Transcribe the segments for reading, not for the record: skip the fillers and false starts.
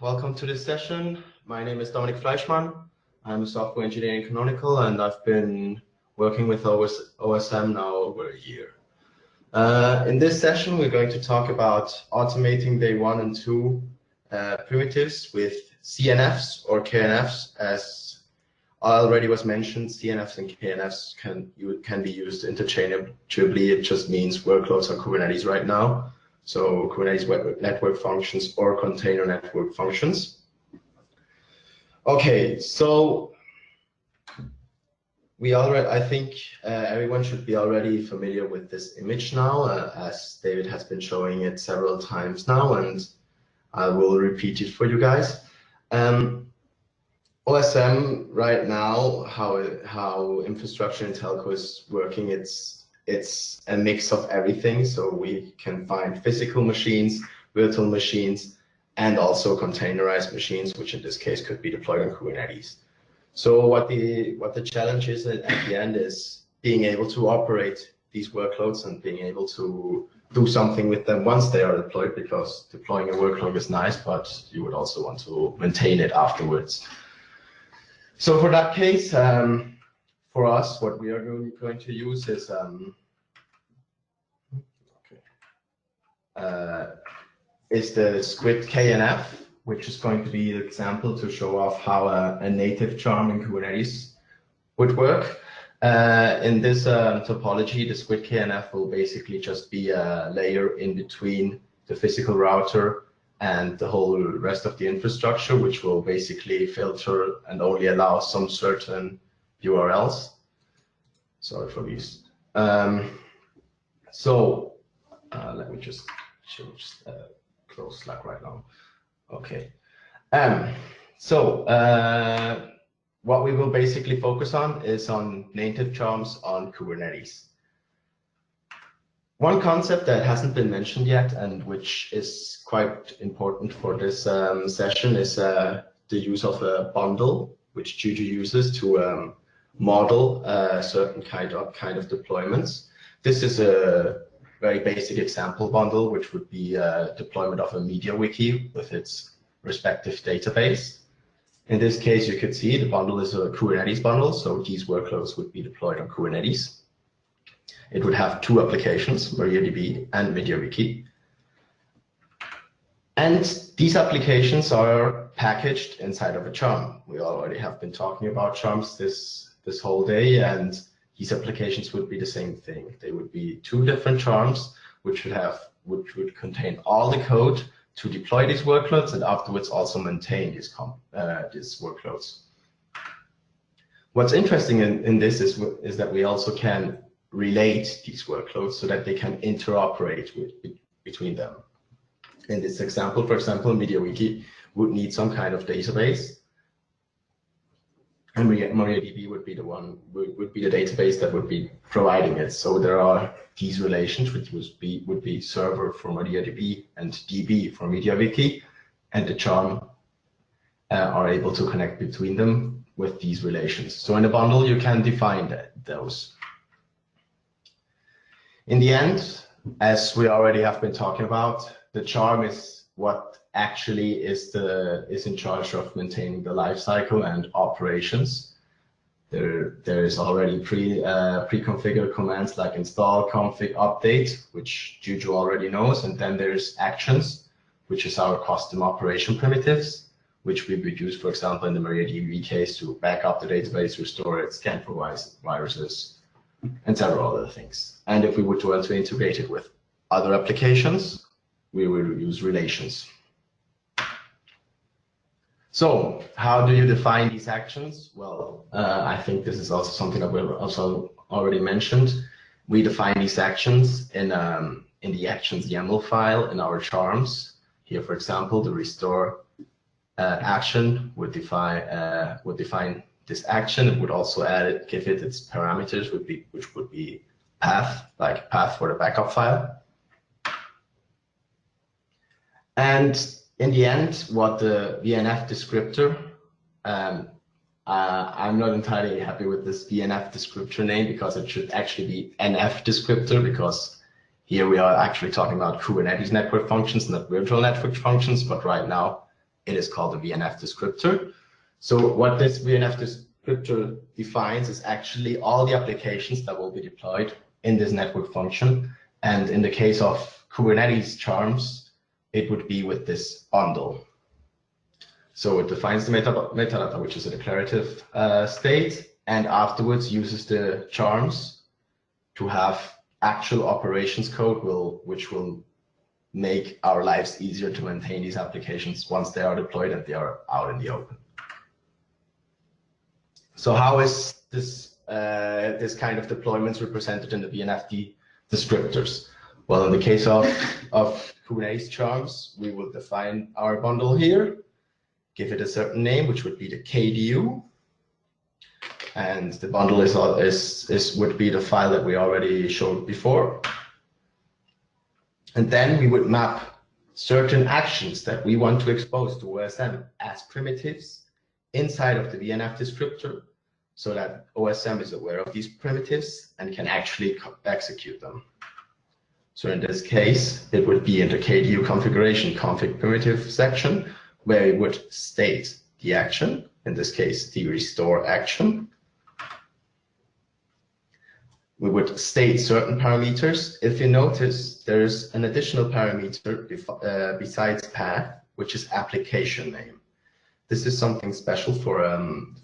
welcome to this session. My name is Dominik Fleischmann. I'm a software engineer in Canonical, and I've been working with OSM now over a year. In this session, we're going to talk about automating day 1 and 2 primitives with CNFs or KNFs. As already was mentioned, CNFs and KNFs can be used interchangeably. It just means workloads on Kubernetes right now. So Kubernetes web network functions or container network functions. Okay, so I think everyone should be already familiar with this image now, as David has been showing it several times now, and I will repeat it for you guys. OSM right now, how infrastructure in telco is working, it's a mix of everything. So we can find physical machines, virtual machines, and also containerized machines, which in this case could be deployed on Kubernetes. So what the challenge is at the end is being able to operate these workloads and being able to do something with them once they are deployed, because deploying a workload is nice, but you would also want to maintain it afterwards. So for that case, for us, what we are going to use is the Squid KNF, which is going to be an example to show off how a native charm in Kubernetes would work. In this topology, the Squid KNF will basically just be a layer in between the physical router and the whole rest of the infrastructure, which will basically filter and only allow some certain URLs. Sorry for these. Let me just change close Slack right now. Okay. What we will basically focus on is on native charms on Kubernetes. One concept that hasn't been mentioned yet, and which is quite important for this session, is the use of a bundle, which Juju uses to model certain kind of deployments. This is a very basic example bundle, which would be a deployment of a media wiki with its respective database. In this case, you could see the bundle is a Kubernetes bundle, so these workloads would be deployed on Kubernetes. It would have 2 applications, MariaDB and MediaWiki. And these applications are packaged inside of a charm. We already have been talking about charms this whole day, and these applications would be the same thing. They would be 2 different charms, which would contain all the code to deploy these workloads and afterwards also maintain these workloads. What's interesting in this is that we also can relate these workloads so that they can interoperate between them. In this example, for example, MediaWiki would need some kind of database, and MariaDB would be the database that would be providing it. So there are these relations, which would be server for MariaDB and DB for MediaWiki, and the charm are able to connect between them with these relations. So in a bundle, you can define those. In the end, as we already have been talking about, the charm is what actually is in charge of maintaining the lifecycle and operations. There is already pre-configured commands like install, config, update, which Juju already knows, and then there's actions, which is our custom operation primitives, which we would use, for example, in the MariaDB case to back up the database, restore it, scan for viruses, and several other things. And if we would want to integrate it with other applications, we will use relations. So how do you define these actions? Well, I think this is also something that we've also already mentioned. We define these actions in the actions YAML file in our charms. Here, for example, the restore action would define this action. It would also give it its parameters, which would be path, like path for the backup file. And in the end, what the VNF descriptor, I'm not entirely happy with this VNF descriptor name, because it should actually be NF descriptor, because here we are actually talking about Kubernetes network functions, not virtual network functions. But right now, it is called a VNF descriptor. So what this VNF descriptor defines is actually all the applications that will be deployed in this network function. And in the case of Kubernetes charms, it would be with this bundle. So it defines the metadata, which is a declarative state, and afterwards uses the charms to have actual operations code which will make our lives easier to maintain these applications once they are deployed and they are out in the open. So how is this this kind of deployments represented in the VNF descriptors? Well, in the case of Kubernetes charms, we will define our bundle here, give it a certain name, which would be the KDU, and the bundle would be the file that we already showed before. And then we would map certain actions that we want to expose to OSM as primitives inside of the VNF descriptor, so that OSM is aware of these primitives and can actually execute them. So in this case, it would be in the KDU configuration config primitive section, where it would state the action, in this case, the restore action. We would state certain parameters. If you notice, there's an additional parameter besides path, which is application name. This is something special for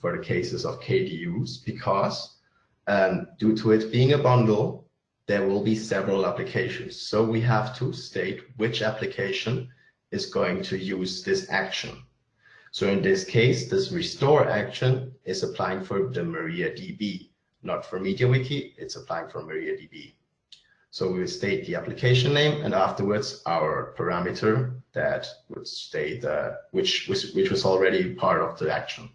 the cases of KDUs, because due to it being a bundle, there will be several applications. So we have to state which application is going to use this action. So in this case, this restore action is applying for the MariaDB, not for MediaWiki, it's applying for MariaDB. So we will state the application name and afterwards our parameter that would state which was already part of the action.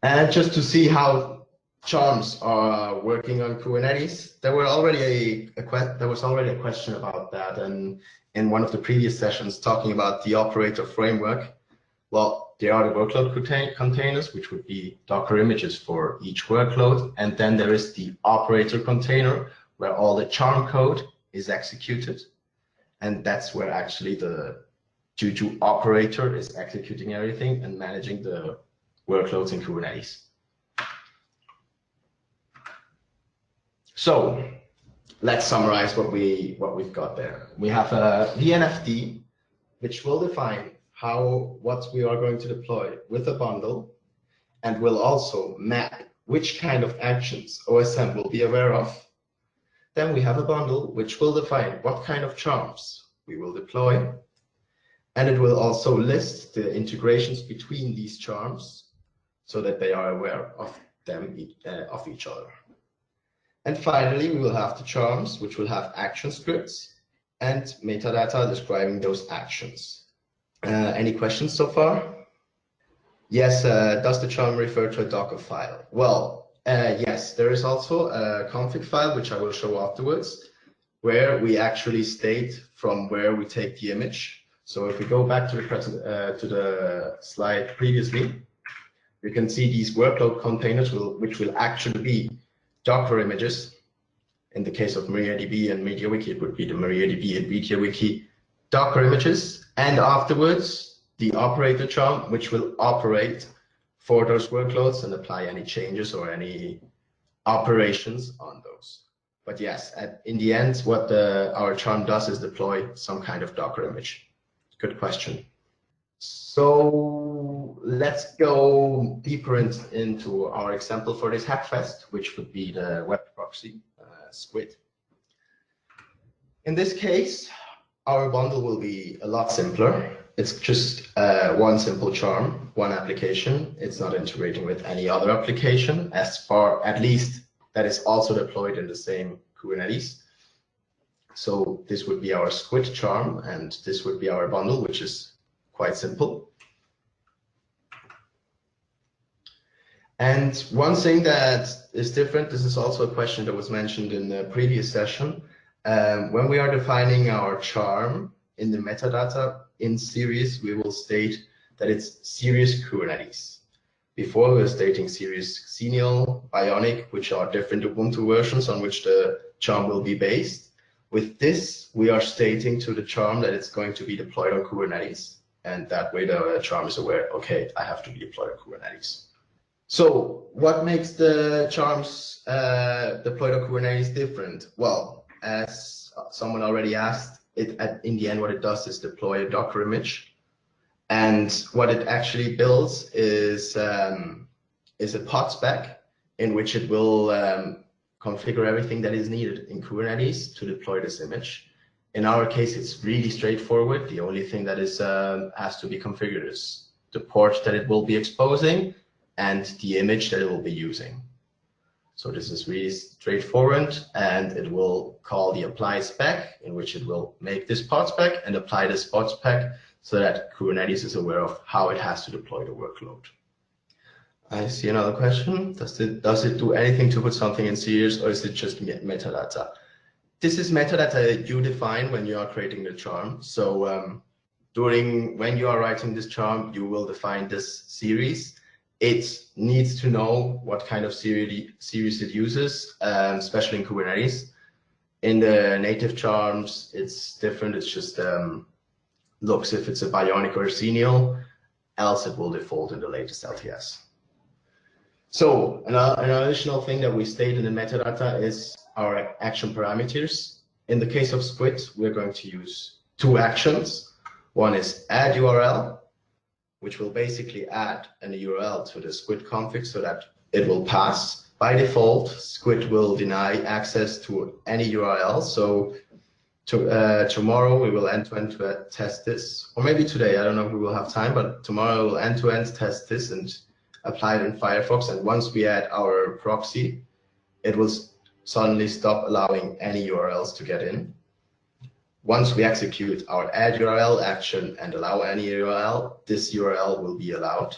And just to see how charms are working on Kubernetes, there was already a question about that, and in one of the previous sessions talking about the operator framework. Well, there are the workload containers, which would be Docker images for each workload, and then there is the operator container where all the charm code is executed, and that's where actually the Juju operator is executing everything and managing the workloads in Kubernetes. So let's summarize what we've got there. We have a VNFD, which will define what we are going to deploy with a bundle, and will also map which kind of actions OSM will be aware of. Then we have a bundle which will define what kind of charms we will deploy, and it will also list the integrations between these charms so that they are aware of them, of each other. And finally, we will have the charms, which will have action scripts and metadata describing those actions. Any questions so far? Yes, does the charm refer to a Docker file? Well, yes, there is also a config file, which I will show afterwards, where we actually state from where we take the image. So if we go back to the slide previously, you can see these workload containers which will actually be Docker images. In the case of MariaDB and MediaWiki, it would be the MariaDB and MediaWiki Docker images, and afterwards the operator charm, which will operate for those workloads and apply any changes or any operations on those. But yes, in the end, what our charm does is deploy some kind of Docker image. Good question. So let's go deeper into our example for this Hackfest, which would be the web proxy, Squid. In this case, our bundle will be a lot simpler. It's just one simple charm, one application. It's not integrating with any other application, at least that is also deployed in the same Kubernetes. So this would be our Squid charm, and this would be our bundle, which is quite simple. And one thing that is different, this is also a question that was mentioned in the previous session. When we are defining our charm in the metadata in series, we will state that it's series Kubernetes. Before we were stating series Xenial, Bionic, which are different Ubuntu versions on which the charm will be based. With this, we are stating to the charm that it's going to be deployed on Kubernetes. And that way the charm is aware, okay, I have to be deployed on Kubernetes. So what makes the charms deployed on Kubernetes different? Well, as someone already asked, in the end, what it does is deploy a Docker image. And what it actually builds is a pod spec in which it will configure everything that is needed in Kubernetes to deploy this image. In our case, it's really straightforward. The only thing that is has to be configured is the port that it will be exposing and the image that it will be using. So this is really straightforward, and it will call the apply spec, in which it will make this pod spec and apply this pod spec so that Kubernetes is aware of how it has to deploy the workload. I see another question. Does it do anything to put something in series, or is it just metadata? This is metadata you define when you are creating the charm. So when you are writing this charm, you will define this series. It needs to know what kind of series it uses, especially in Kubernetes. In the native charms, it's different. It's just looks if it's a bionic or a senial, else it will default in the latest LTS. So an additional thing that we state in the metadata is our action parameters. In the case of Squid, we're going to use two actions. One is add URL, which will basically add an URL to the Squid config so that it will pass. By default, Squid will deny access to any URL. So tomorrow we will end-to-end test this, or maybe today, I don't know if we will have time, but tomorrow we'll end-to-end test this and apply it in Firefox. And once we add our proxy, it will suddenly stop allowing any URLs to get in. Once we execute our add URL action and allow any URL, this URL will be allowed.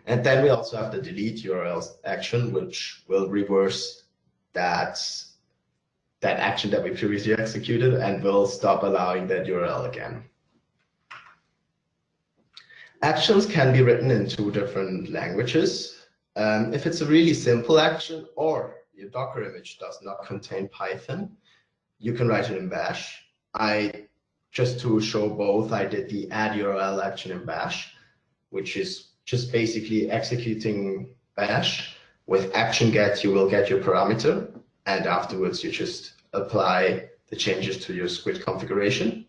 And then we also have the delete URLs action, which will reverse that action that we previously executed and will stop allowing that URL again. Actions can be written in two different languages. If it's a really simple action or your Docker image does not contain Python, you can write it in Bash. Just to show both, I did the add URL action in Bash, which is just basically executing Bash. With action get, you will get your parameter, and afterwards you just apply the changes to your Squid configuration.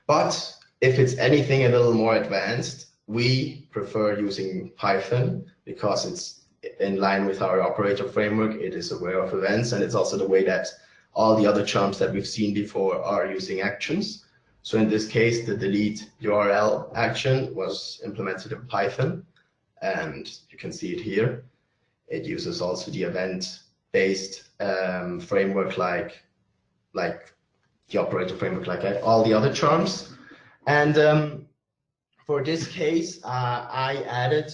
But if it's anything a little more advanced, we prefer using Python because it's in line with our operator framework. It is aware of events, and it's also the way that all the other charms that we've seen before are using actions. So in this case, the delete URL action was implemented in Python, and you can see it here. It uses also the event-based framework like the operator framework, like all the other charms. And for this case, I added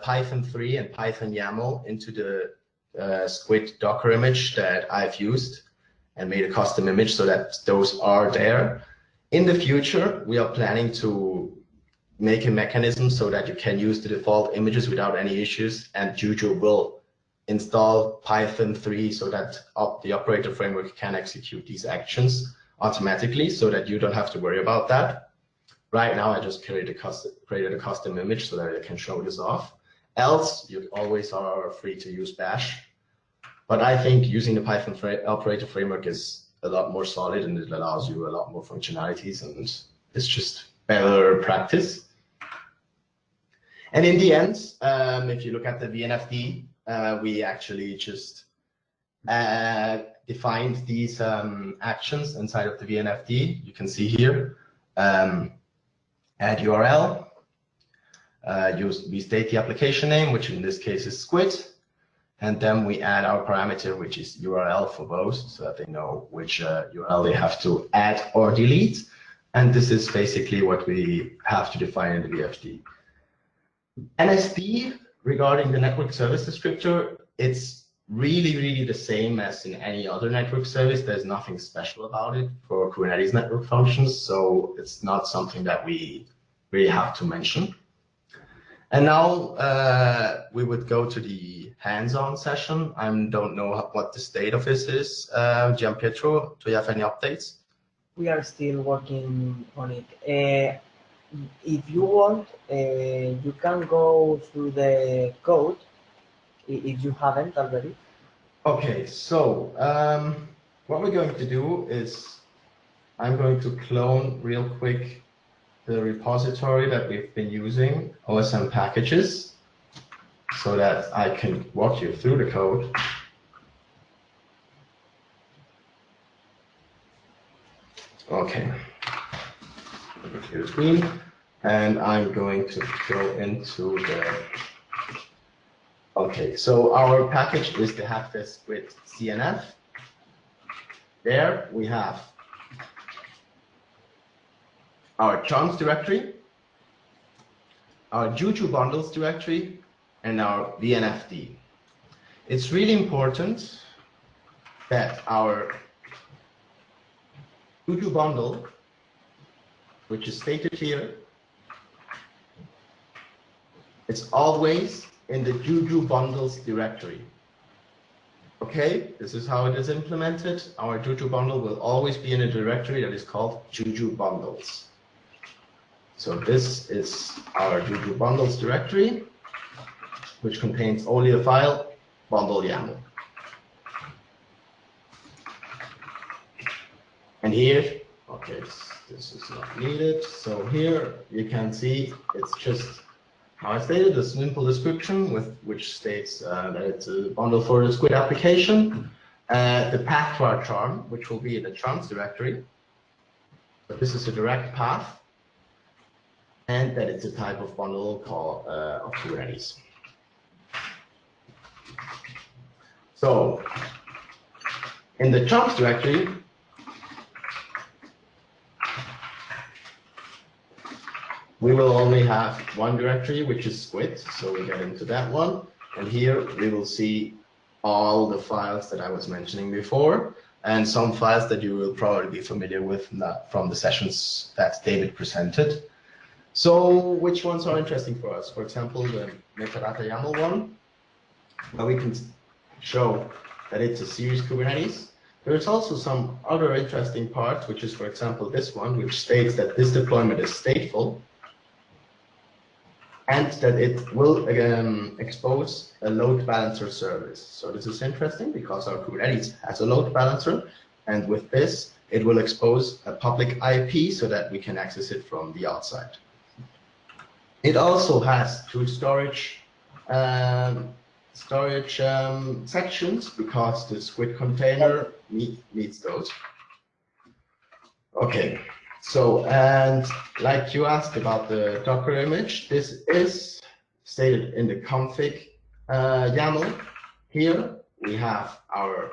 Python 3 and Python YAML into the Squid Docker image that I've used and made a custom image so that those are there. In the future, we are planning to make a mechanism so that you can use the default images without any issues, and Juju will install Python 3 so that the operator framework can execute these actions automatically so that you don't have to worry about that. Right now, I just created a custom image so that I can show this off. Else, you always are free to use Bash. But I think using the Python operator framework is a lot more solid, and it allows you a lot more functionalities, and it's just better practice. And in the end, if you look at the VNFD, we actually just defined these actions inside of the VNFD. You can see here, add URL. We state the application name, which in this case is Squid. And then we add our parameter, which is URL for both, so that they know which URL they have to add or delete. And this is basically what we have to define in the VFD. NSD, regarding the network service descriptor, it's really the same as in any other network service. There's nothing special about it for Kubernetes network functions, so it's not something that we really have to mention. And now we would go to the hands-on session. I don't know what the state of this is. Gianpietro, do you have any updates? We are still working on it. If you want, you can go through the code if you haven't already. Okay, so what we're going to do is I'm going to clone real quick the repository that we've been using, OSM packages, so that I can walk you through the code. Okay, excuse me, and I'm going to go into the. Okay, so our package is the Hackfest Squid CNF. There we have our chunks directory, our Juju bundles directory, and our VNFD. It's really important that our Juju bundle, which is stated here, it's always in the Juju bundles directory. Okay, this is how it is implemented. Our Juju bundle will always be in a directory that is called Juju bundles. So this is our Juju bundles directory, which contains only the file bundle YAML. And here, okay, this is not needed. So here you can see it's just how I stated, a simple description which states that it's a bundle for the Squid application, the path to our charm, which will be in the chunks directory. But this is a direct path. And that it's a type of bundle called of Kubernetes. So in the chunks directory, we will only have one directory, which is Squid. So we get into that one. And here we will see all the files that I was mentioning before, and some files that you will probably be familiar with from the sessions that David presented. So which ones are interesting for us? For example, the metadata YAML one, where we can show that it's a series Kubernetes. There's also some other interesting parts, which is, for example, this one, which states that this deployment is stateful and that it will expose a load balancer service. So this is interesting because our Kubernetes has a load balancer, and with this, it will expose a public IP so that we can access it from the outside. It also has two storage sections because the Squid container needs those. Okay, so and like you asked about the Docker image, this is stated in the config YAML. Here we have our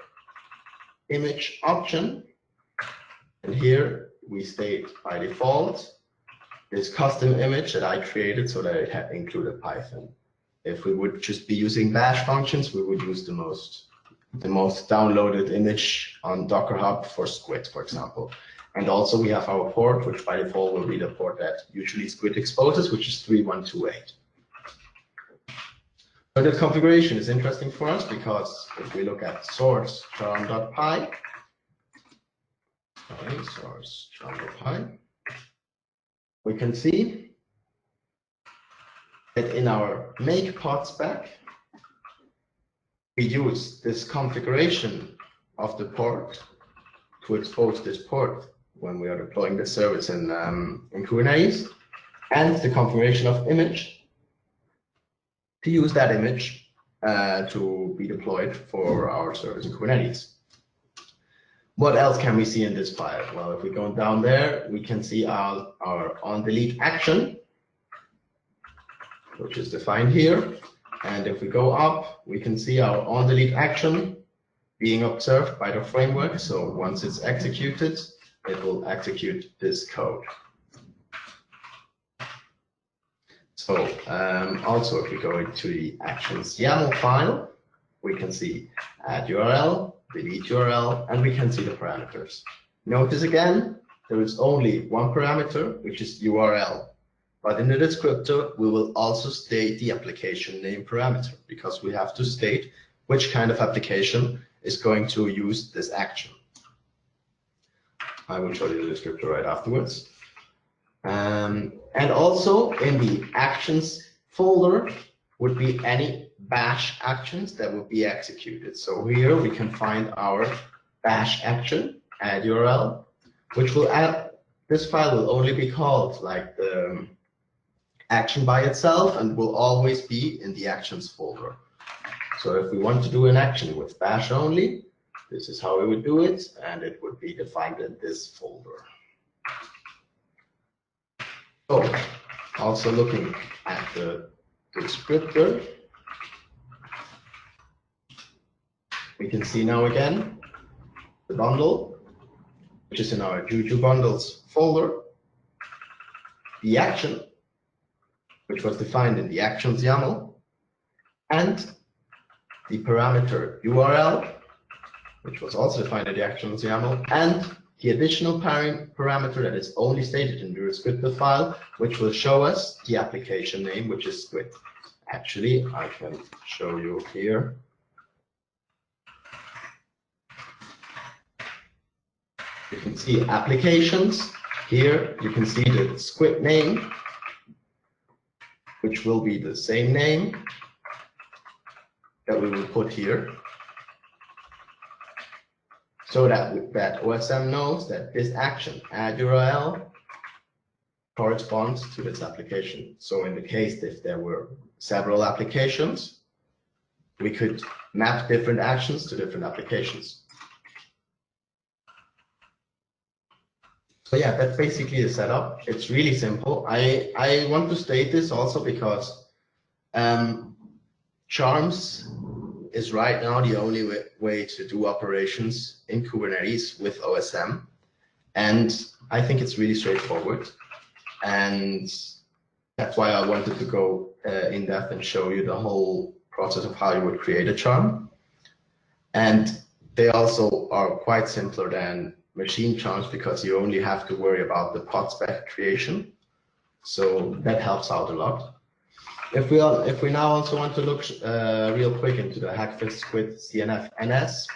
image option, and here we state by default this custom image that I created so that it had included Python. If we would just be using bash functions, we would use the most downloaded image on Docker Hub for Squid, for example. And also we have our port, which by default will be the port that usually Squid exposes, which is 3128. So this configuration is interesting for us because if we look at source charm.py, source charm.py, we can see that in our make pod spec, we use this configuration of the port to expose this port when we are deploying the service in Kubernetes, and the configuration of image to use that image to be deployed for our service in Kubernetes. What else can we see in this file? Well, if we go down there, we can see our on-delete action, which is defined here. And if we go up, we can see our on-delete action being observed by the framework. So once it's executed, it will execute this code. So also, if we go into the actions YAML file, we can see add URL, delete URL, and we can see the parameters. Notice again, there is only one parameter, which is URL. But in the descriptor, we will also state the application name parameter, because we have to state which kind of application is going to use this action. I will show you the descriptor right afterwards. And also in the actions folder would be any bash actions that would be executed. So here we can find our bash action, add URL, which will add, this file will only be called like the action by itself and will always be in the actions folder. So if we want to do an action with bash only, this is how we would do it, and it would be defined in this folder. So also looking at the descriptor, we can see now again the bundle, which is in our Juju bundles folder, the action, which was defined in the actions YAML, and the parameter URL, which was also defined in the actions YAML, and the additional parameter that is only stated in the descriptor file, which will show us the application name, which is Squid. Actually, I can show you here. You can see applications. Here you can see the Squid name, which will be the same name that we will put here, so that OSM knows that this action, add URL, corresponds to this application. So in the case if there were several applications, we could map different actions to different applications. So yeah, that's basically the setup. It's really simple. I want to state this also because Charms is right now the only way to do operations in Kubernetes with OSM. And I think it's really straightforward. And that's why I wanted to go in depth and show you the whole process of how you would create a charm. And they also are quite simpler than machine charms because you only have to worry about the pod spec creation. So that helps out a lot. If we now also want to look real quick into the Hackfest Squid CNF NS.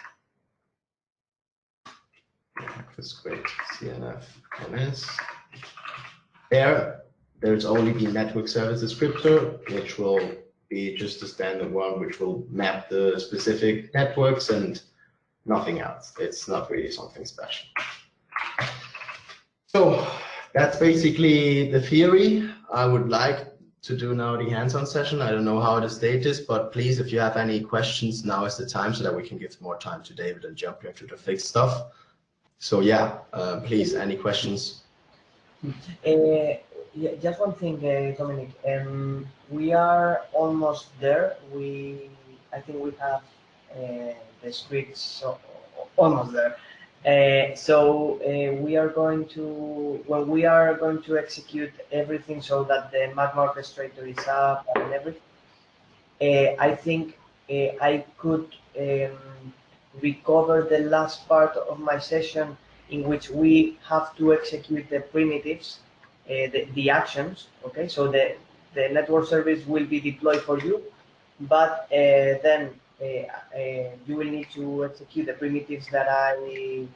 Hackfest Squid CNF NS. There's only the network service descriptor, which will be just a standard one, which will map the specific networks and nothing else. It's not really something special. So that's basically the theory. I would like to do now the hands-on session. I don't know how the state is, but please, if you have any questions, now is the time so that we can give more time to David and jump into the fixed stuff. So yeah, please, any questions? Yeah, just one thing, Dominik. We are almost there. I think we have the scripts so almost there. We are going to execute everything so that the Magma orchestrator is up and everything. I think I could recover the last part of my session in which we have to execute the primitives, the actions. Okay, so the network service will be deployed for you, but then you will need to execute the primitives that I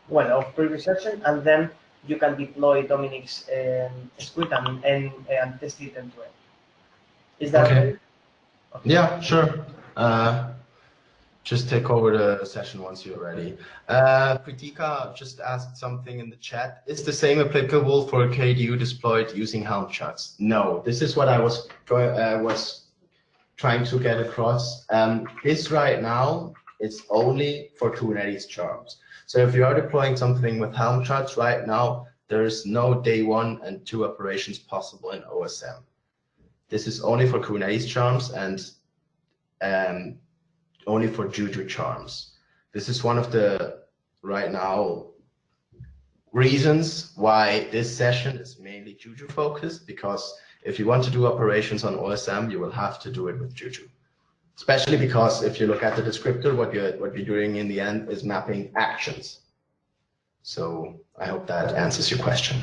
of previous session, and then you can deploy Dominik's Squid and test it end to end. Is that okay? Okay. Yeah, sure. Just take over the session once you're ready. Kritika just asked something in the chat. Is the same applicable for KDU deployed using Helm charts? No, this is what I was trying to get across. This right now is only for Kubernetes charms. So if you are deploying something with Helm charts right now, there is no day 1 and 2 operations possible in OSM. This is only for Kubernetes charms and only for Juju charms. This is one of the right now reasons why this session is mainly Juju focused, because if you want to do operations on OSM, you will have to do it with Juju. Especially because if you look at the descriptor, what you're doing in the end is mapping actions. So I hope that answers your question.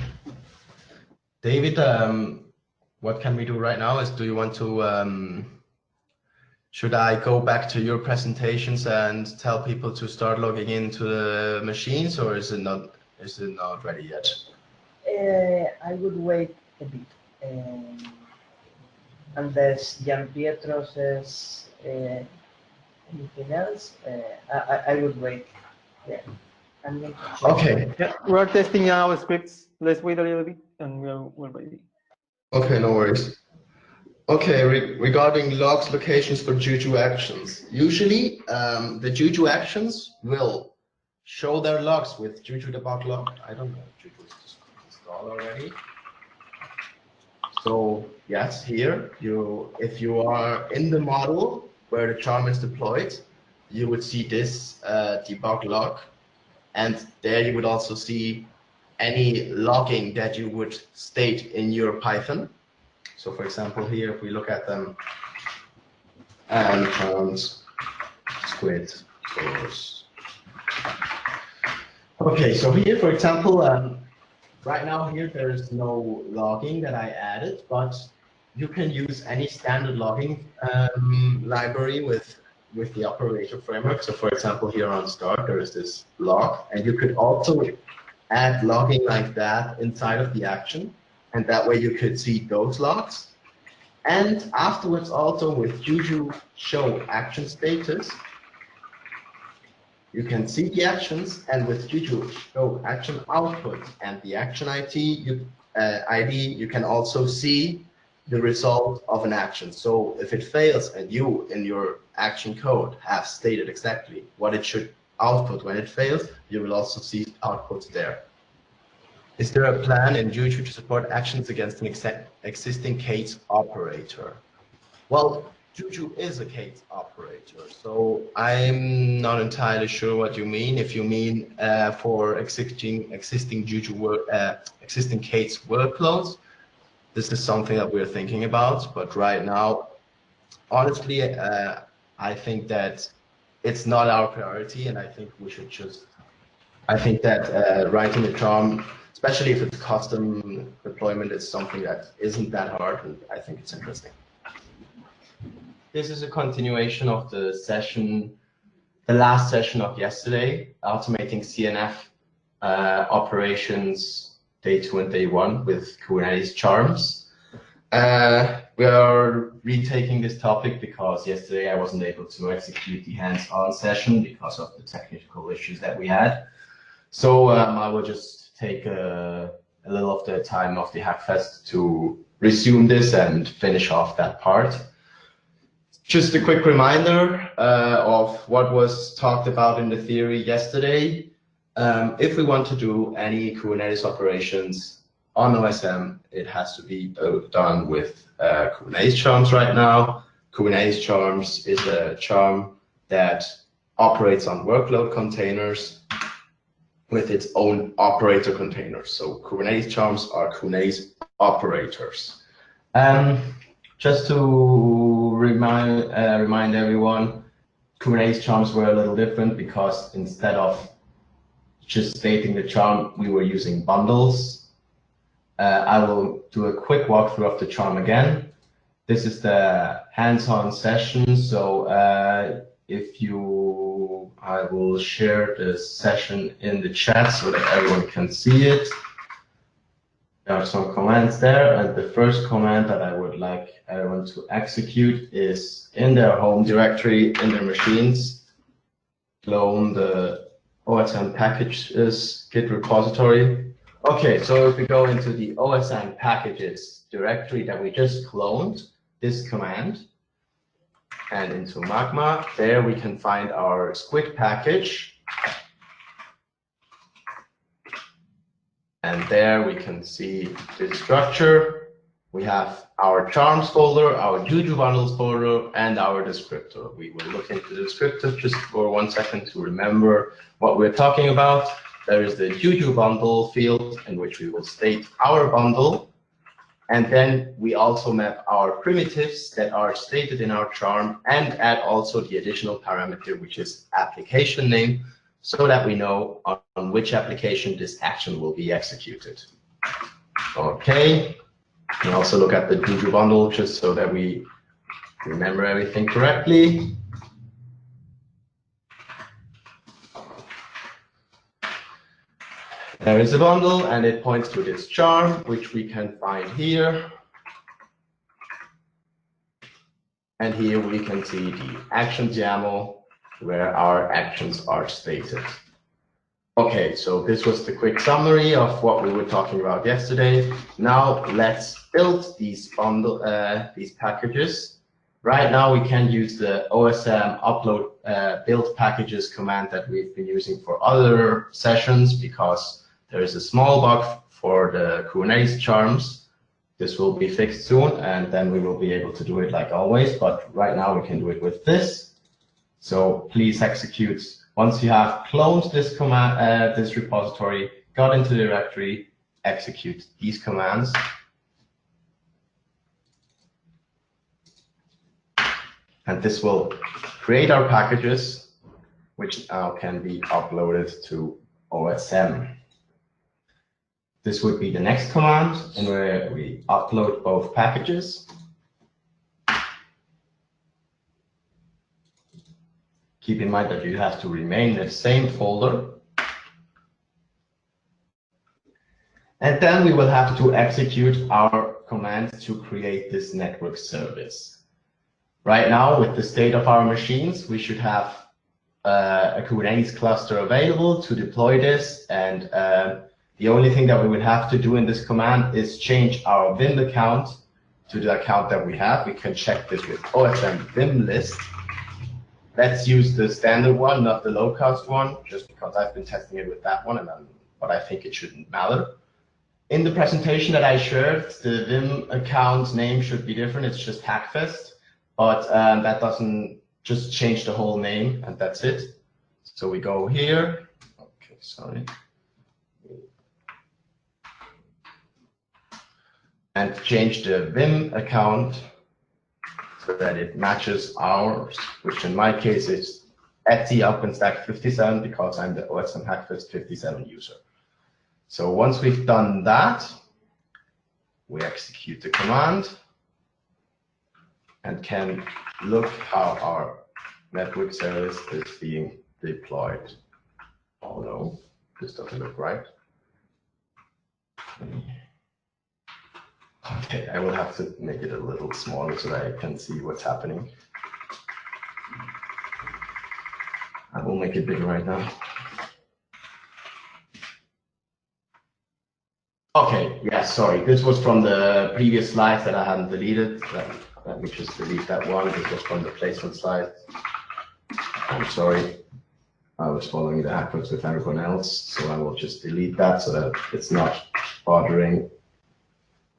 David, what can we do right now is, do you want to, should I go back to your presentations and tell people to start logging into the machines, or is it not ready yet? I would wait a bit. Unless Gian Pietro says anything else, I would wait. Yeah. Okay. Yeah, we're testing our scripts. Let's wait a little bit and we're ready. Okay, no worries. Okay, regarding logs locations for Juju actions. Usually, the Juju actions will show their logs with Juju debug log. I don't know if Juju is installed already. So yes, here if you are in the model where the charm is deployed, you would see this debug log, and there you would also see any logging that you would state in your Python. So for example, here, if we look at them, and Squid source. Okay, so here, for example, right now here, there is no logging that I added, but you can use any standard logging library with the operator framework. So for example, here on start, there is this log, and you could also add logging like that inside of the action. And that way you could see those logs. And afterwards also with Juju show action status, you can see the actions, and with Juju show action output and the action ID, you can also see the result of an action. So if it fails and you in your action code have stated exactly what it should output when it fails, you will also see outputs there. Is there a plan in Juju to support actions against an existing case operator? Well, Juju is a case operator, so I'm not entirely sure what you mean. If you mean for existing Juju existing case workloads, this is something that we're thinking about. But right now, honestly, I think that it's not our priority, and I think we should just. I think that writing a charm, especially if it's custom deployment, is something that isn't that hard, and I think it's interesting. This is a continuation of the session, the last session of yesterday, automating CNF operations day 2 and day 1 with Kubernetes charms. We are retaking this topic because yesterday I wasn't able to execute the hands-on session because of the technical issues that we had. So I will just take a little of the time of the Hackfest to resume this and finish off that part. Just a quick reminder of what was talked about in the theory yesterday. If we want to do any Kubernetes operations on OSM, it has to be done with Kubernetes charms right now. Kubernetes charms is a charm that operates on workload containers with its own operator containers. So Kubernetes charms are Kubernetes operators. Just to remind everyone, Kubernetes charms were a little different because instead of just stating the charm, we were using bundles. I will do a quick walkthrough of the charm again. This is the hands-on session, so I will share the session in the chat so that everyone can see it. There are some commands there, and the first command that I would like everyone to execute is in their home directory, in their machines, clone the OSM packages Git repository. Okay, so if we go into the OSM packages directory that we just cloned, this command, and into Magma, there we can find our Squid package. And there we can see the structure. We have our charms folder, our Juju bundles folder, and our descriptor. We will look into the descriptor just for 1 second to remember what we're talking about. There is the Juju bundle field in which we will state our bundle. And then we also map our primitives that are stated in our charm and add also the additional parameter, which is application name, so that we know on which application this action will be executed. Okay. You can also look at the Juju bundle just so that we remember everything correctly. There is a bundle and it points to this charm, which we can find here. And here we can see the actions YAML where our actions are stated. Okay, so this was the quick summary of what we were talking about yesterday. Now let's build these packages. Right now we can use the OSM upload build packages command that we've been using for other sessions because there is a small bug for the Kubernetes charms. This will be fixed soon, and then we will be able to do it like always. But right now we can do it with this. So please execute. Once you have cloned this command, this repository, got into the directory, execute these commands. And this will create our packages, which now can be uploaded to OSM. This would be the next command, in where we upload both packages. Keep in mind that you have to remain in the same folder. And then we will have to execute our command to create this network service. Right now, with the state of our machines, we should have a Kubernetes cluster available to deploy this, and the only thing that we would have to do in this command is change our Vim account to the account that we have. We can check this with OSM Vim list. Let's use the standard one, not the low-cost one, just because I've been testing it with that one, but I think it shouldn't matter. In the presentation that I shared, the Vim account name should be different. It's just Hackfest, but that doesn't just change the whole name, and that's it. So we go here. Okay, sorry. And change the Vim account so that it matches ours, which in my case is @OpenStack57 because I'm the OSM Hackfest 57 user. So once we've done that, we execute the command and can look how our network service is being deployed. Oh no, this doesn't look right. Okay, I will have to make it a little smaller so that I can see what's happening. I will make it bigger right now. Okay, yeah, sorry. This was from the previous slides that I hadn't deleted. Let me just delete that one. This was from the placement slide. I'm sorry. I was following the Hackfest with everyone else, so I will just delete that so that it's not bothering.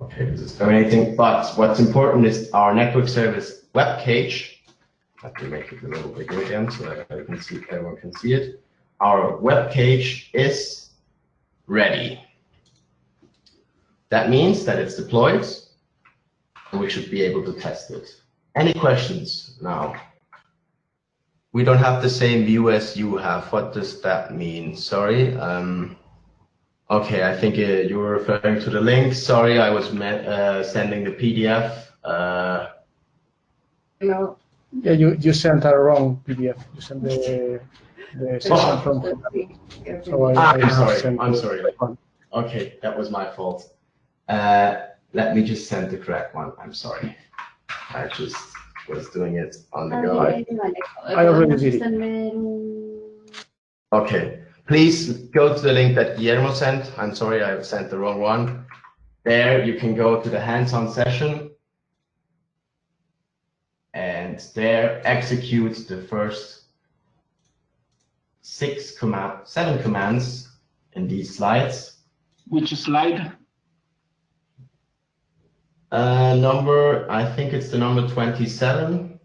Okay, this is terminating, but what's important is our network service web cage. Let me make it a little bigger again so that I can see, everyone can see it. Our web cage is ready. That means that it's deployed, and we should be able to test it. Any questions now? We don't have the same view as you have. What does that mean? Sorry. Okay, I think you were referring to the link. Sorry, I was sending the PDF. No. Yeah, you sent a wrong PDF. You sent the session from. So I'm sorry. Okay, that was my fault. Let me just send the correct one. I'm sorry. I just was doing it on the go. I already did it. Okay. Please go to the link that Guillermo sent. I'm sorry, I sent the wrong one. There you can go to the hands-on session and there execute the first 7 commands in these slides. Which slide? I think it's the number 27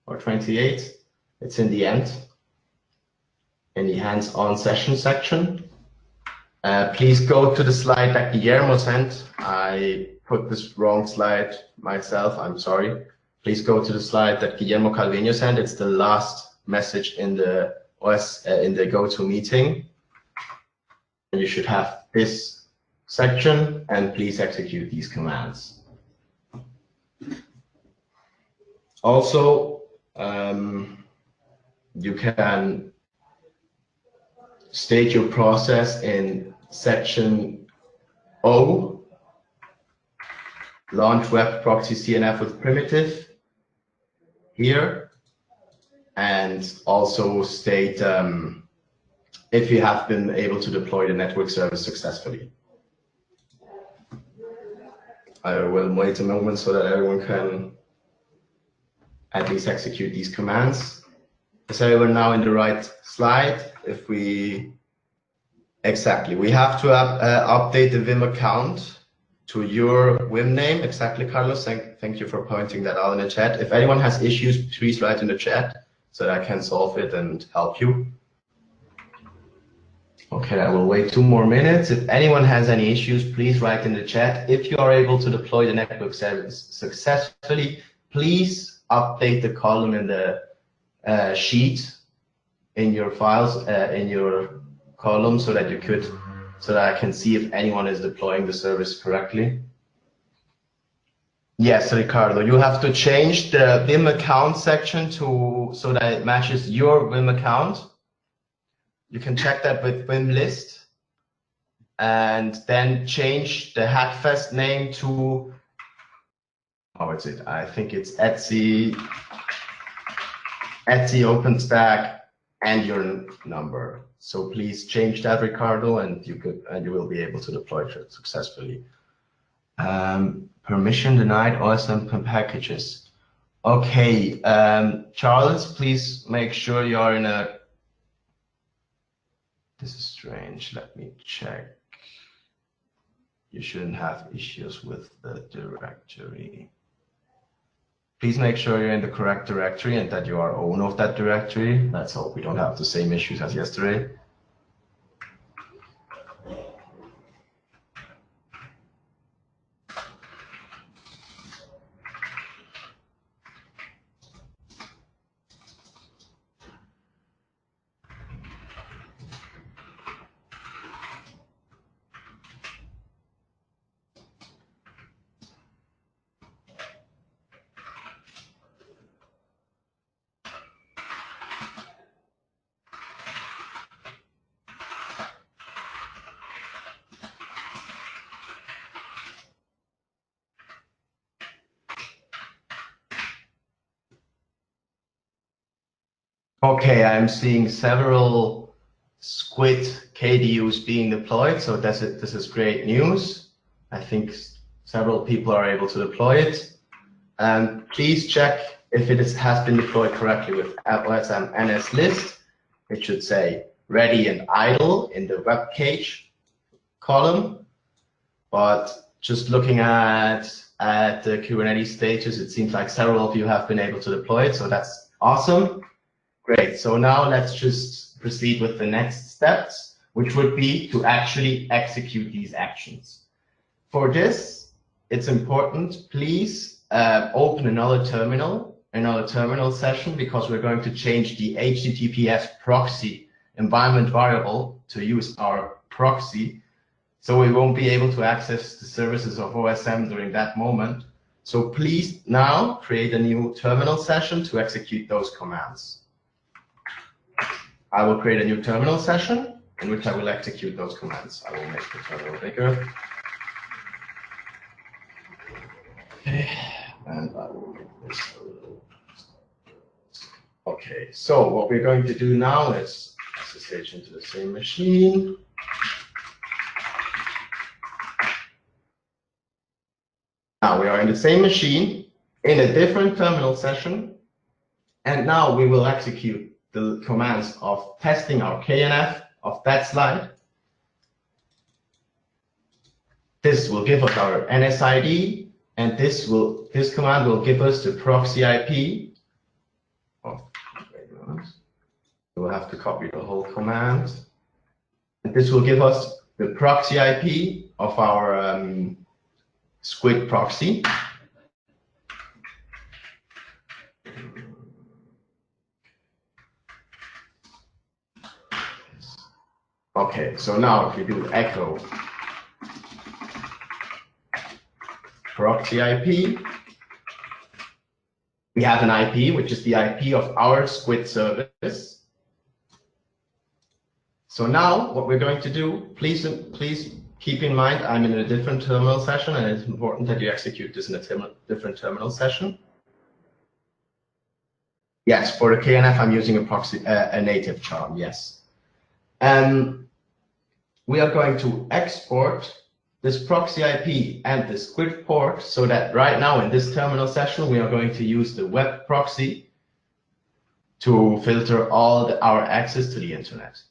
or 28. It's in the end. In the hands-on session section. Please go to the slide that Guillermo sent. I put this wrong slide myself, I'm sorry. Please go to the slide that Guillermo Calvino sent. It's the last message in the GoToMeeting. And you should have this section, and please execute these commands. Also, you can state your process in section O, launch web proxy CNF with primitive here, and also state if you have been able to deploy the network service successfully. I will wait a moment so that everyone can at least execute these commands. Is everyone now in the right slide? If we exactly, we have to update the Vim account to your Vim name. Exactly, Carlos. Thank you for pointing that out in the chat. If anyone has issues, please write in the chat so that I can solve it and help you. Okay, I will wait 2 more minutes. If anyone has any issues, please write in the chat. If you are able to deploy the network service successfully, please update the column in the sheet in your files, in your column, so that I can see if anyone is deploying the service correctly. Yes, Ricardo, you have to change the Vim account section so that it matches your Vim account. You can check that with Vim list, and then change the Hackfest name to, how is it? I think it's Etsy OpenStack and your number. So please change that, Ricardo, and you will be able to deploy it successfully. Permission denied OSM packages. Okay, Charles, please make sure you're in a. This is strange. Let me check. You shouldn't have issues with the directory. Please make sure you're in the correct directory and that you are owner of that directory. Let's hope we don't have the same issues as yesterday. Okay, I'm seeing several Squid KDUs being deployed, so this is great news. I think several people are able to deploy it. And please check if it has been deployed correctly with OSM NS list. It should say ready and idle in the web cage column. But just looking at the Kubernetes status, it seems like several of you have been able to deploy it, so that's awesome. Great, so now let's just proceed with the next steps, which would be to actually execute these actions. For this, it's important, please open another terminal session, because we're going to change the HTTPS proxy environment variable to use our proxy. So we won't be able to access the services of OSM during that moment. So please now create a new terminal session to execute those commands. I will create a new terminal session in which I will execute those commands. I will make the terminal bigger. Okay, and I will make this a little. Okay, so what we're going to do now is SSH into the same machine. Now we are in the same machine in a different terminal session, and now we will execute the commands of testing our KNF of that slide. This will give us our NSID, and this command will give us the proxy IP. Oh, we'll have to copy the whole command. And this will give us the proxy IP of our Squid proxy. Okay, so now if we do echo proxy IP. We have an IP, which is the IP of our Squid service. So now what we're going to do, please keep in mind, I'm in a different terminal session, and it's important that you execute this in a different terminal session. Yes, for the KNF, I'm using a proxy, a native charm, yes. We are going to export this proxy IP and the Squid port so that right now in this terminal session, we are going to use the web proxy to filter all our access to the internet.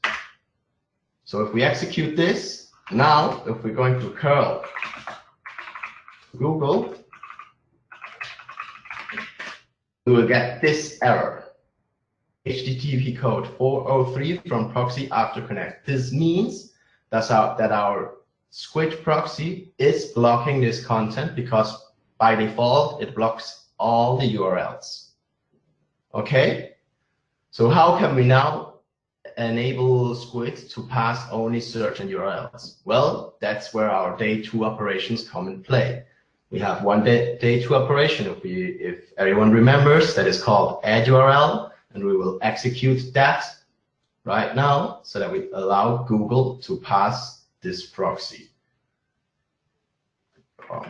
So if we execute this, now if we're going to curl Google, we will get this error. HTTP code 403 from proxy after connect. This means that our Squid proxy is blocking this content because by default it blocks all the URLs. Okay? So how can we now enable Squid to pass only certain URLs? Well, that's where our day 2 operations come in play. We have one day 2 operation, if everyone remembers, that is called add URL, and we will execute that right now so that we allow Google to pass this proxy. Oh.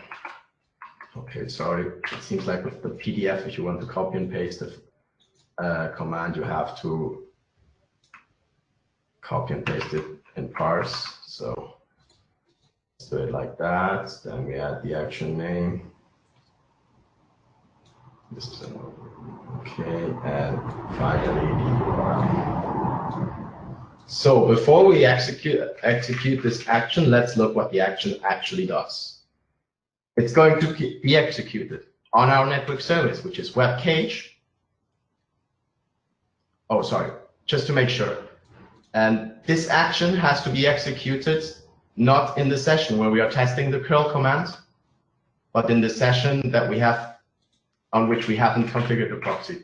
Okay, sorry. It seems like with the PDF, if you want to copy and paste the command, you have to copy and paste it in parse. So let's do it like that. Then we add the action name. This is okay, and finally the URL. So before we execute this action, let's look what the action actually does. It's going to be executed on our network service, which is web cage. Oh, sorry, just to make sure. And this action has to be executed not in the session where we are testing the curl command, but in the session that we have on which we haven't configured the proxy.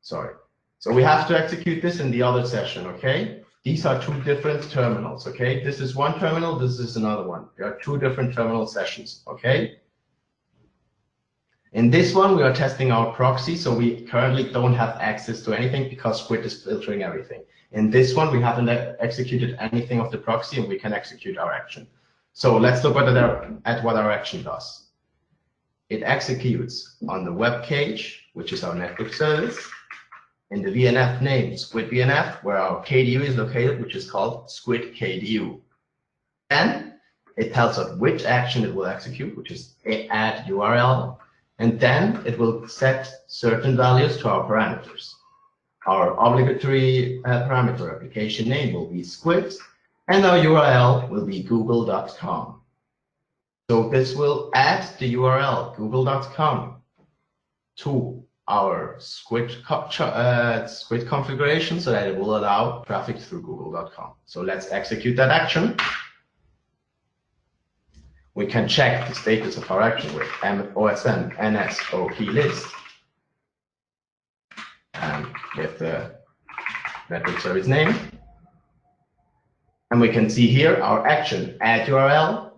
Sorry. So we have to execute this in the other session, okay? These are 2 different terminals, okay? This is one terminal, this is another one. There are 2 different terminal sessions, okay? In this one, we are testing our proxy, so we currently don't have access to anything because Squid is filtering everything. In this one, we haven't executed anything of the proxy, and we can execute our action. So let's look at what our action does. It executes on the web cage, which is our network service, in the VNF name, Squid VNF, where our KDU is located, which is called Squid KDU. Then it tells us which action it will execute, which is add URL, and then it will set certain values to our parameters. Our obligatory parameter application name will be Squid, and our URL will be google.com. So this will add the URL google.com to our Squid configuration so that it will allow traffic through google.com. So let's execute that action. We can check the status of our action with OSM ns op list and with the network service name. And we can see here our action add URL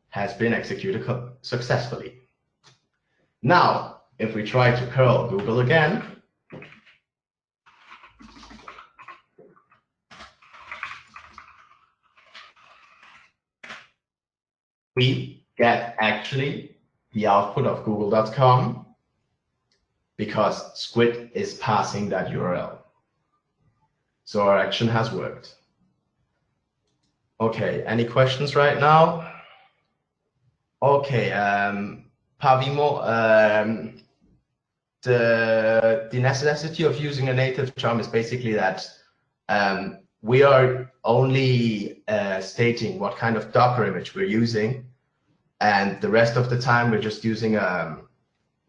has been executed successfully. Now, if we try to curl Google again, we get actually the output of google.com because Squid is passing that URL. So our action has worked. Okay, any questions right now? Okay, Pavimo, the necessity of using a native charm is basically that we are only stating what kind of Docker image we're using, and the rest of the time we're just using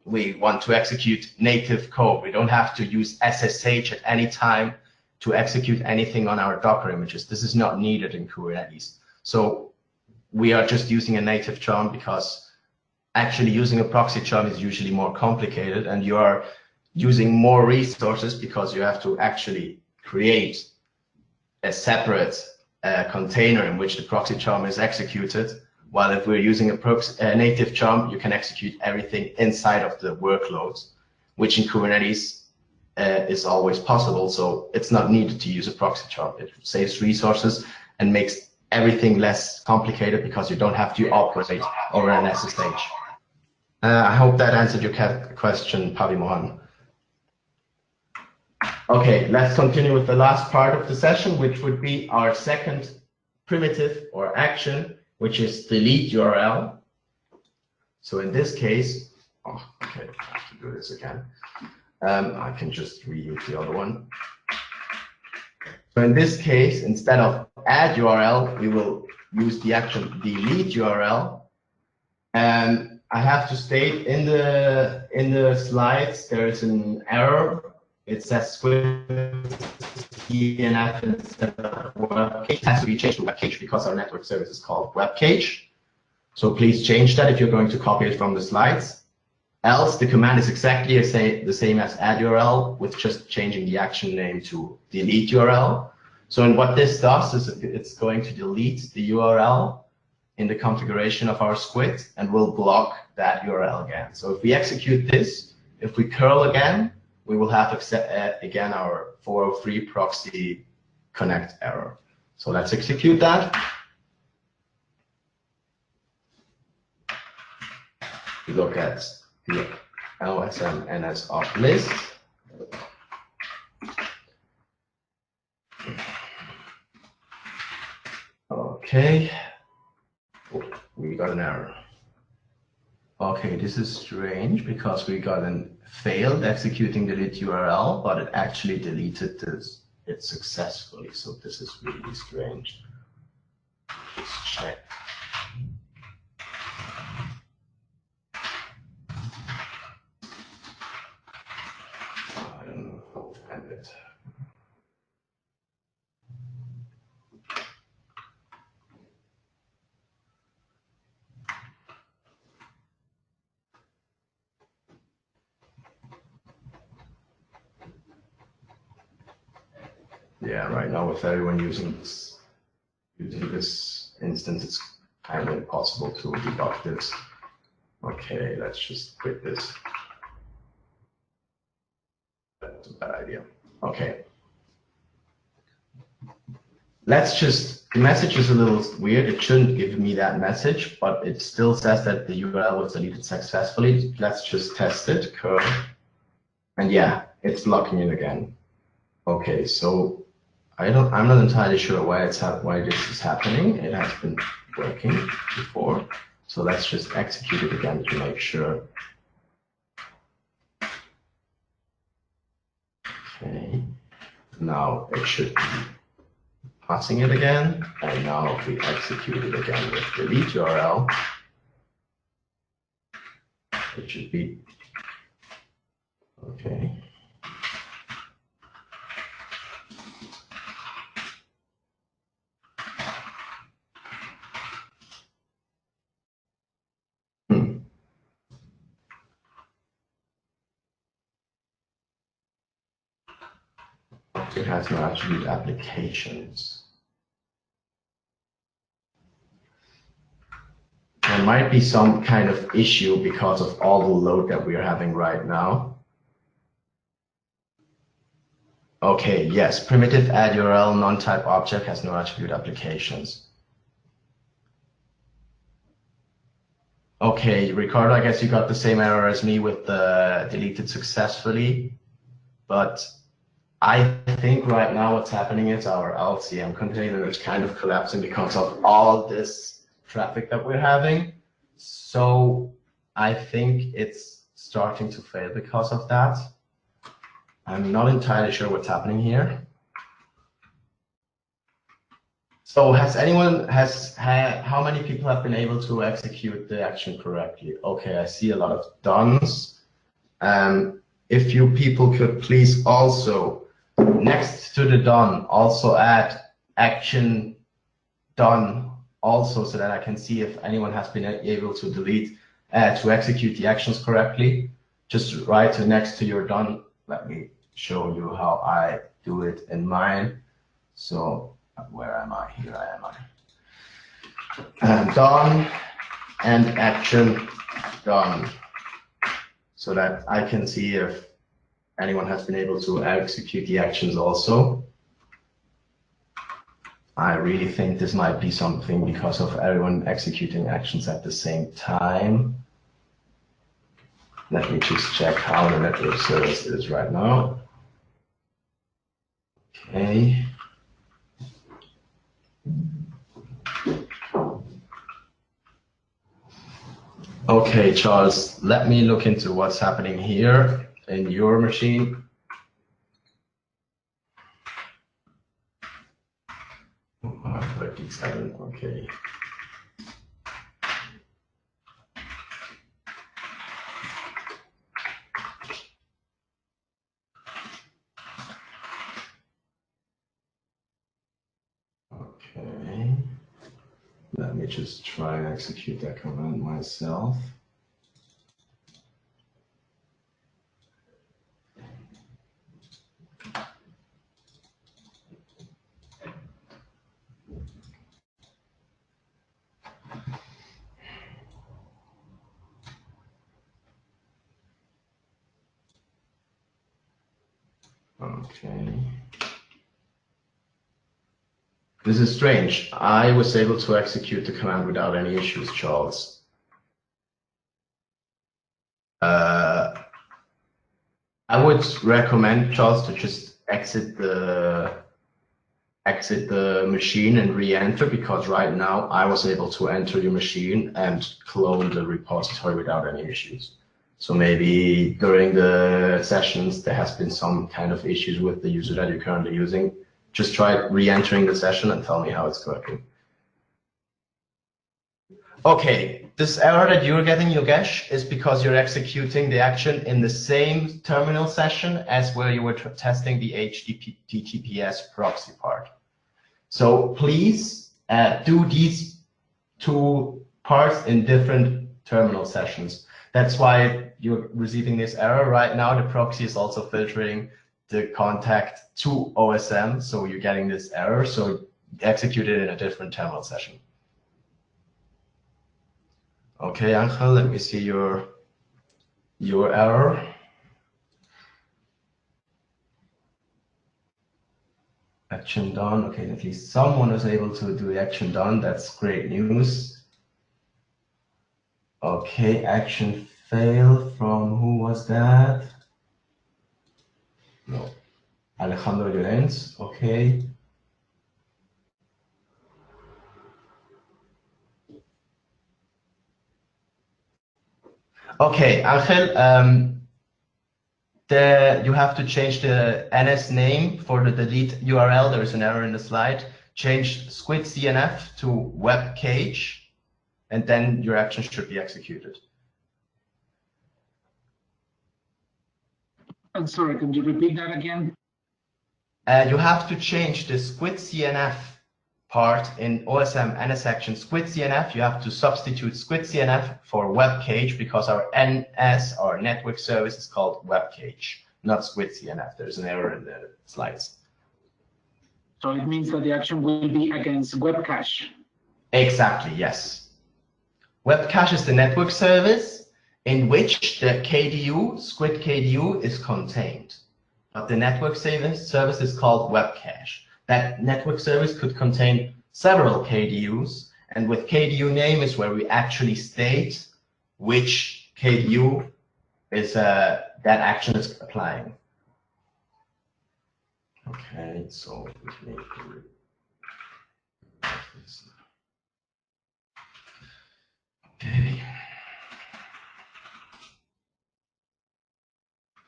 we want to execute native code. We don't have to use SSH at any time to execute anything on our Docker images. This is not needed in Kubernetes. So we are just using a native charm because actually using a proxy charm is usually more complicated, and you are using more resources because you have to actually create a separate container in which the proxy charm is executed, While if we're using a native job, you can execute everything inside of the workloads, which in Kubernetes is always possible. So it's not needed to use a proxy job. It saves resources and makes everything less complicated because you don't have to operate over an SSH. I hope that answered your question, Pavi Mohan. Okay, let's continue with the last part of the session, which would be our second primitive or action, which is delete URL. So in this case, okay, I have to do this again. I can just reuse the other one. So in this case, instead of add URL, we will use the action delete URL. And I have to state in the slides there is an error. It says Squid CNF instead of web cage. It has to be changed to web cage because our network service is called web cage. So please change that if you're going to copy it from the slides. Else the command is exactly the same as add URL with just changing the action name to delete URL. So and what this does is it's going to delete the URL in the configuration of our Squid and will block that URL again. So if we execute this, if we curl again, we will have again our 403 proxy connect error. So let's execute that. We look at the OSM NS off list. Okay, we got an error. Okay, this is strange because we got a failed executing delete URL, but it actually deleted it successfully. So this is really strange. Let's check. I don't know how to end it. Yeah, right now with everyone using this instance, it's kind of impossible to debug this. Okay, let's just quit this. That's a bad idea. Okay. Let's just, the message is a little weird. It shouldn't give me that message, but it still says that the URL was deleted successfully. Let's just test it, curl. And yeah, it's locking in again. Okay, so I'm not entirely sure why this is happening. It has been working before. So let's just execute it again to make sure. Okay, now it should be passing it again. And now if we execute it again with delete URL, it should be okay. It has no attribute applications. There might be some kind of issue because of all the load that we're having right now. Okay, yes, primitive add URL non-type object has no attribute applications. Okay, Ricardo, I guess you got the same error as me with the deleted successfully, but I think right now what's happening is our LCM container is kind of collapsing because of all this traffic that we're having. So I think it's starting to fail because of that. I'm not entirely sure what's happening here. So how many people have been able to execute the action correctly? Okay, I see a lot of dones. If you people could please also, next to the done, also add action done also so that I can see if anyone has been able to to execute the actions correctly. Just write next to your done. Let me show you how I do it in mine. So where am I? Here I am. done and action done, so that I can see if anyone has been able to execute the actions also. I really think this might be something because of everyone executing actions at the same time. Let me just check how the network service is right now. Okay. Okay, Charles, let me look into what's happening here in your machine. Oh, 37, okay. Okay. Let me just try and execute that command myself. Okay. This is strange. I was able to execute the command without any issues, Charles. I would recommend, Charles, to just exit the machine and re-enter, because right now I was able to enter your machine and clone the repository without any issues. So maybe during the sessions there has been some kind of issues with the user that you're currently using. Just try re-entering the session and tell me how it's working. Okay, this error that you're getting, Yogesh, is because you're executing the action in the same terminal session as where you were testing the HTTPS proxy part. So please do these two parts in different terminal sessions. That's why you're receiving this error right now. The proxy is also filtering the contact to OSM, so you're getting this error. So execute it in a different terminal session. Okay, Angel, let me see your error. Action done. Okay, at least someone was able to do the action done. That's great news. Okay, action failed from who was that? No, Alejandro Llorens. Okay. Okay, Angel, you have to change the NS name for the delete URL. There is an error in the slide. Change Squid CNF to web cage, and then your action should be executed. I'm sorry, can you repeat that again? You have to change the Squid CNF part in OSM NS action Squid CNF. You have to substitute Squid CNF for web cage, because our NS, our network service, is called web cage, not Squid CNF. There's an error in the slides. So it means that the action will be against web cache. Exactly, yes. Web cache is the network service in which the KDU, Squid KDU, is contained. But the network service is called web cache. That network service could contain several KDUs, and with KDU name is where we actually state which KDU is that action is applying. Okay, so let me okay.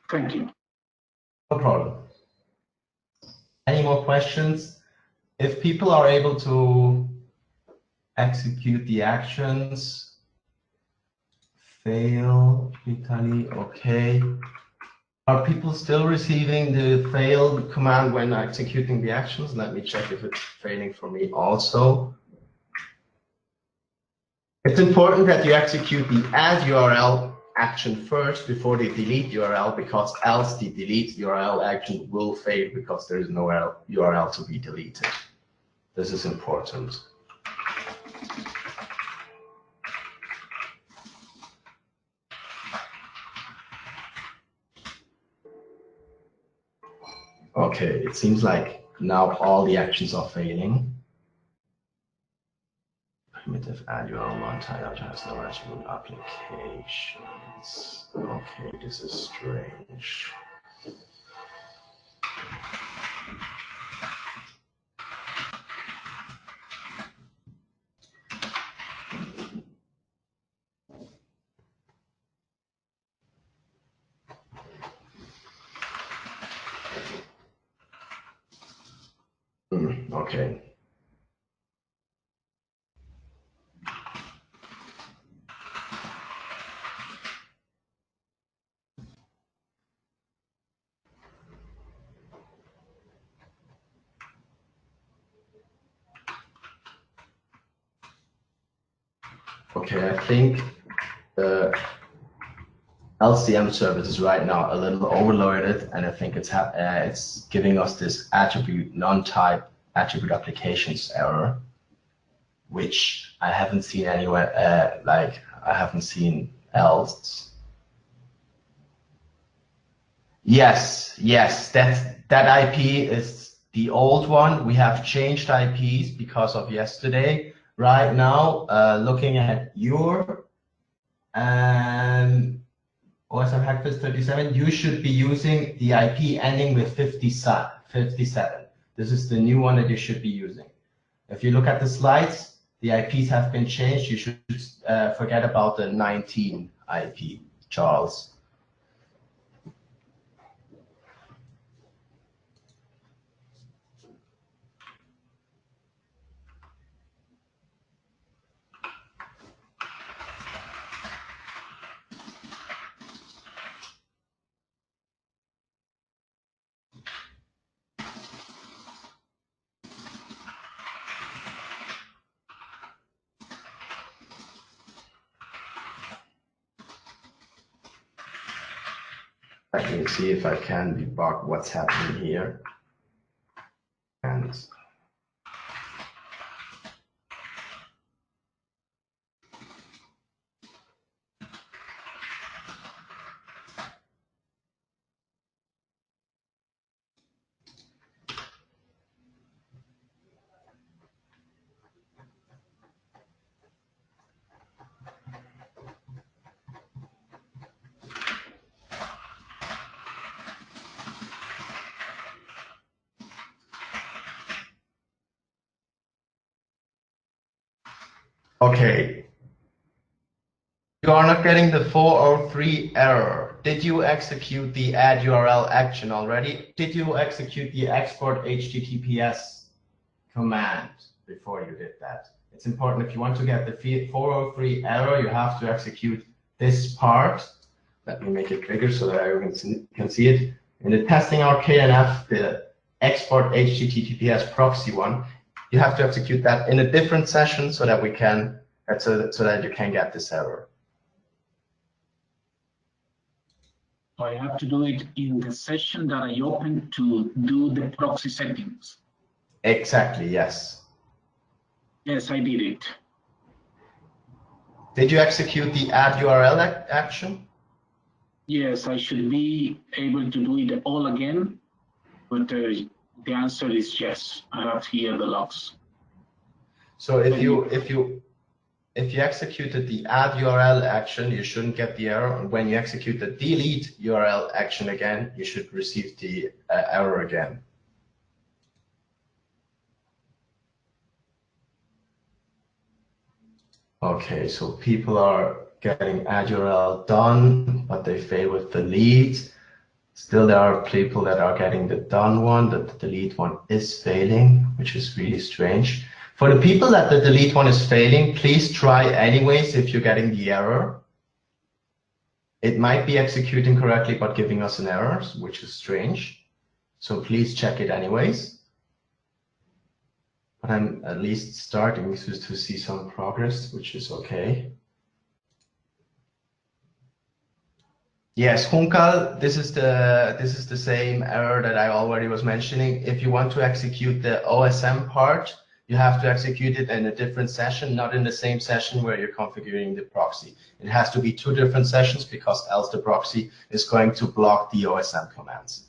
Thank you. No problem. Any more questions? If people are able to execute the actions, fail, Italy, okay. Are people still receiving the fail command when executing the actions? Let me check if it's failing for me also. It's important that you execute the add URL action first before the delete URL, because else the delete URL action will fail because there is no URL to be deleted. This is important. Okay, it seems like now all the actions are failing. Primitive add URL non-titled has no attribute applications. Okay, this is strange. Okay. Okay, I think the LCM service is right now a little overloaded, and I think it's giving us this attribute non-type attribute applications error, which I haven't seen anywhere. Like I haven't seen else. Yes, that IP is the old one. We have changed IPs because of yesterday. Right now, looking at your OSM Hackfest 37, you should be using the IP ending with 57. This is the new one that you should be using. If you look at the slides, the IPs have been changed. You should forget about the 19 IP, Charles. I can see if I can debug what's happening here. And okay, you are not getting the 403 error. Did you execute the add URL action already? Did you execute the export HTTPS command before you did that? It's important. If you want to get the 403 error, you have to execute this part. Let me make it bigger so that everyone can see it. In the testing out KNF, the export HTTPS proxy one, you have to execute that in a different session so that we can so that you can get this error. I have to do it in the session that I opened to do the proxy settings. Exactly, yes. Yes, I did it. Did you execute the add URL action? Yes, I should be able to do it all again, but the answer is yes. I have here the logs. So if you executed the add URL action, you shouldn't get the error. And when you execute the delete URL action again, you should receive the error again. Okay, so people are getting add URL done, but they fail with delete. Still, there are people that are getting the done one, that the delete one is failing, which is really strange. For the people that the delete one is failing, please try anyways if you're getting the error. It might be executing correctly, but giving us an error, which is strange. So please check it anyways. But I'm at least starting to see some progress, which is okay. Yes, Hunkal, this is the same error that I already was mentioning. If you want to execute the OSM part, you have to execute it in a different session, not in the same session where you're configuring the proxy. It has to be two different sessions because else the proxy is going to block the OSM commands.